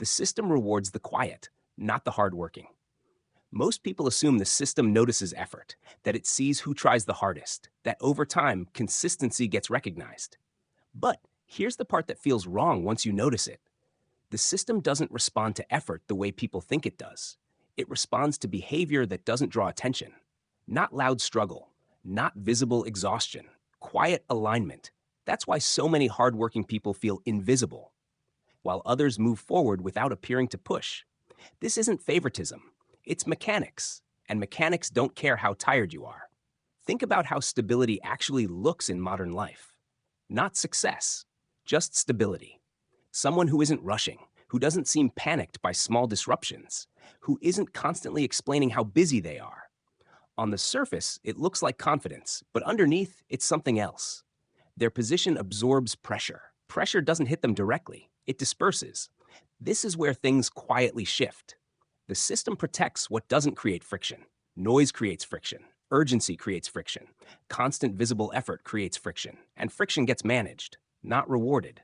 The system rewards the quiet, not the hardworking. Most people assume the system notices effort, that it sees who tries the hardest, that over time, consistency gets recognized. But here's the part that feels wrong once you notice it. The system doesn't respond to effort the way people think it does. It responds to behavior that doesn't draw attention. Not loud struggle, not visible exhaustion, quiet alignment. That's why so many hardworking people feel invisible, while others move forward without appearing to push. This isn't favoritism, it's mechanics, and mechanics don't care how tired you are. Think about how stability actually looks in modern life. Not success, just stability. Someone who isn't rushing, who doesn't seem panicked by small disruptions, who isn't constantly explaining how busy they are. On the surface, it looks like confidence, but underneath, it's something else. Their position absorbs pressure. Pressure doesn't hit them directly, it disperses. This is where things quietly shift. The system protects what doesn't create friction. Noise creates friction. Urgency creates friction. Constant visible effort creates friction. And friction gets managed, not rewarded.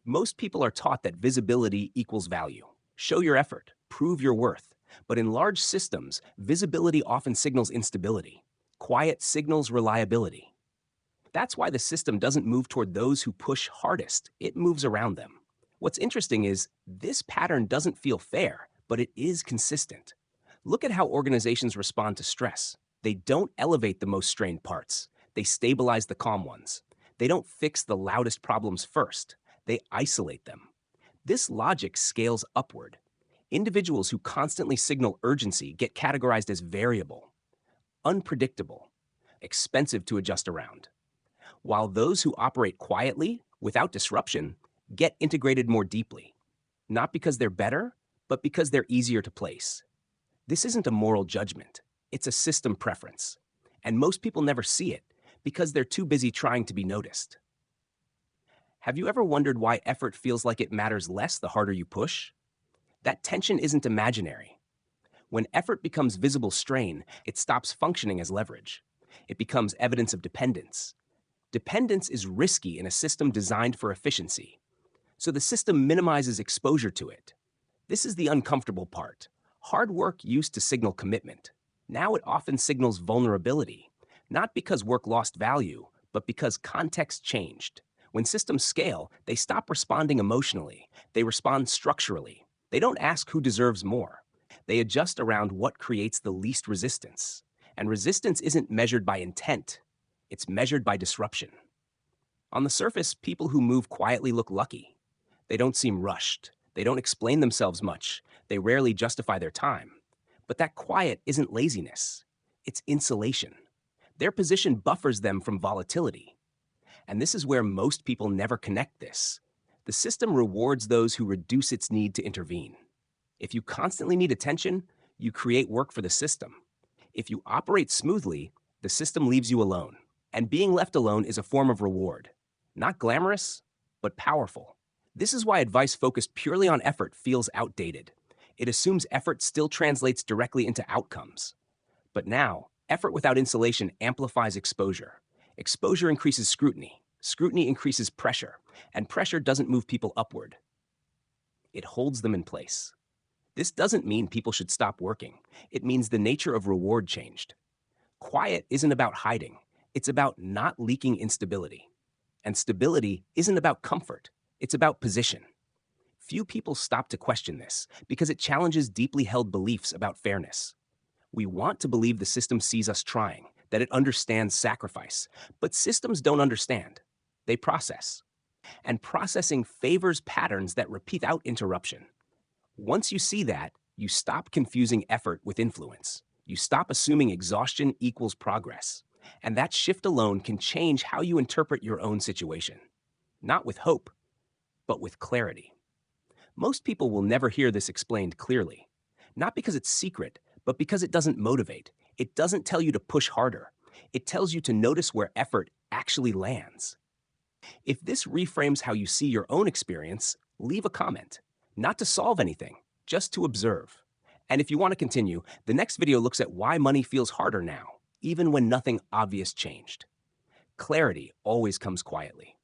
Most people are taught that visibility equals value. Show your effort, prove your worth. But in large systems, visibility often signals instability. Quiet signals reliability. That's why the system doesn't move toward those who push hardest, it moves around them. What's interesting is this pattern doesn't feel fair, but it is consistent. Look at how organizations respond to stress. They don't elevate the most strained parts. They stabilize the calm ones. They don't fix the loudest problems first. They isolate them. This logic scales upward. Individuals who constantly signal urgency get categorized as variable, unpredictable, expensive to adjust around, while those who operate quietly, without disruption, get integrated more deeply, not because they're better, but because they're easier to place. This isn't a moral judgment, it's a system preference. And most people never see it because they're too busy trying to be noticed. Have you ever wondered why effort feels like it matters less the harder you push? That tension isn't imaginary. When effort becomes visible strain, it stops functioning as leverage. It becomes evidence of dependence. Dependence is risky in a system designed for efficiency, so the system minimizes exposure to it. This is the uncomfortable part. Hard work used to signal commitment. Now it often signals vulnerability, not because work lost value, but because context changed. When systems scale, they stop responding emotionally. They respond structurally. They don't ask who deserves more. They adjust around what creates the least resistance. And resistance isn't measured by intent. It's measured by disruption. On the surface, people who move quietly look lucky. They don't seem rushed. They don't explain themselves much. They rarely justify their time. But that quiet isn't laziness. It's insulation. Their position buffers them from volatility. And this is where most people never connect this. The system rewards those who reduce its need to intervene. If you constantly need attention, you create work for the system. If you operate smoothly, the system leaves you alone. And being left alone is a form of reward. Not glamorous, but powerful. This is why advice focused purely on effort feels outdated. It assumes effort still translates directly into outcomes. But now, effort without insulation amplifies exposure. Exposure increases scrutiny. Scrutiny increases pressure. And pressure doesn't move people upward. It holds them in place. This doesn't mean people should stop working. It means the nature of reward changed. Quiet isn't about hiding. It's about not leaking instability. And stability isn't about comfort. It's about position. Few people stop to question this because it challenges deeply held beliefs about fairness. We want to believe the system sees us trying, that it understands sacrifice. But systems don't understand. They process. And processing favors patterns that repeat out interruption. Once you see that, you stop confusing effort with influence. You stop assuming exhaustion equals progress. And that shift alone can change how you interpret your own situation. Not with hope, but with clarity. Most people will never hear this explained clearly. Not because it's secret, but because it doesn't motivate. It doesn't tell you to push harder. It tells you to notice where effort actually lands. If this reframes how you see your own experience, leave a comment. Not to solve anything, just to observe. And if you want to continue, the next video looks at why money feels harder now, even when nothing obvious changed. Clarity always comes quietly.